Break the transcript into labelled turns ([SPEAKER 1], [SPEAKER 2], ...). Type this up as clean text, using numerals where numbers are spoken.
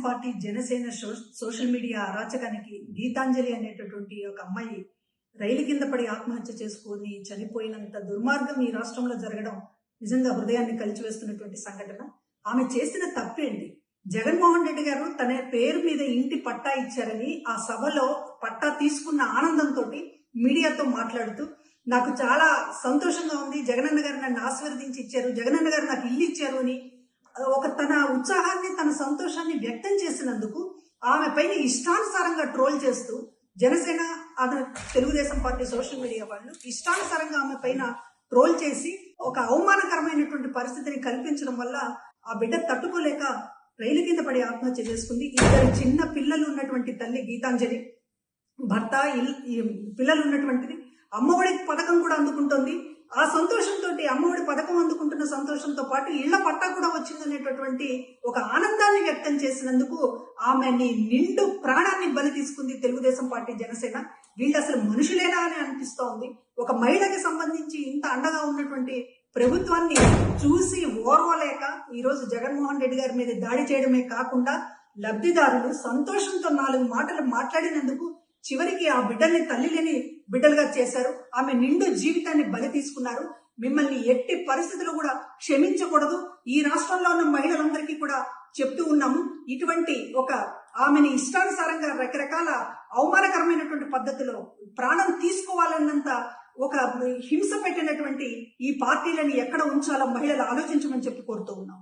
[SPEAKER 1] Party Janasena social media అరాచకానికి గీతాంజలి అనేటటువంటి ఒక అమ్మాయి రైలు కింద పడి ఆత్మహత్య చేసుకొని చనిపోయినంత దుర్మార్గం ఈ రాష్ట్రంలో జరగడం నిజంగా హృదయాన్ని కలిచివేస్తున్నటువంటి సంఘటన. ఆమె చేసిన తప్పేంటి? జగన్మోహన్ రెడ్డి గారు తన పేరు మీద ఇంటి పట్టా ఇచ్చారని ఆ సభలో పట్టా తీసుకున్న ఆనందంతో మీడియాతో మాట్లాడుతూ నాకు చాలా సంతోషంగా ఉంది, జగనన్న గారు నన్ను ఆశీర్వదించి ఇచ్చారు, జగనన్న గారు నాకు ఇల్లు ఇచ్చారు అని ఒక తన ఉత్సాహాన్ని తన సంతోషాన్ని వ్యక్తం చేసినందుకు ఆమె పైన ఇష్టానుసారంగా ట్రోల్ చేస్తూ Janasena Telugu Desam party social media వాళ్ళు ఇష్టానుసారంగా ఆమె పైన ట్రోల్ చేసి ఒక అవమానకరమైనటువంటి పరిస్థితిని కల్పించడం వల్ల ఆ బిడ్డ తట్టుకోలేక రైలు కింద పడి ఆత్మహత్య చేసుకుంది. ఇద్దరు చిన్న పిల్లలు ఉన్నటువంటి తల్లి గీతాంజలి, భర్త, పిల్లలు ఉన్నటువంటిది. అమ్మఒడి పథకం కూడా అందుకుంటుంది. ఆ సంతోషంతో అమ్మఒడి పథకం అందుకుంటున్న సంతోషంతో పాటు ఇళ్ల పట్టా కూడా వచ్చిందనేటటువంటి ఒక ఆనందాన్ని వ్యక్తం చేసినందుకు ఆమెని నిండు ప్రాణాన్ని బలి తీసుకుంది తెలుగుదేశం పార్టీ జనసేన. వీళ్ళు అసలు మనుషులేనా అని అనిపిస్తోంది. ఒక మహిళకి సంబంధించి ఇంత అండగా ఉన్నటువంటి ప్రభుత్వాన్ని చూసి ఓర్వలేక ఈరోజు జగన్మోహన్ రెడ్డి గారి మీద దాడి చేయడమే కాకుండా లబ్ధిదారులు సంతోషంతో 4 మాటలు మాట్లాడినందుకు చివరికి ఆ బిడ్డల్ని తల్లి లేని బిడ్డలుగా చేశారు. ఆమె నిండు జీవితాన్ని బలి తీసుకున్నారు. మిమ్మల్ని ఎట్టి పరిస్థితులు కూడా క్షమించకూడదు. ఈ రాష్ట్రంలో ఉన్న మహిళలందరికీ కూడా చెప్తూ ఉన్నాము. ఇటువంటి ఒక ఆమెని ఇష్టానుసారంగా రకరకాల అవమానకరమైనటువంటి పద్ధతిలో ప్రాణం తీసుకోవాలన్నంత ఒక హింస పెట్టినటువంటి ఈ పార్టీలని ఎక్కడ ఉంచాలో మహిళలు ఆలోచించమని చెప్పి కోరుతూ ఉన్నాం.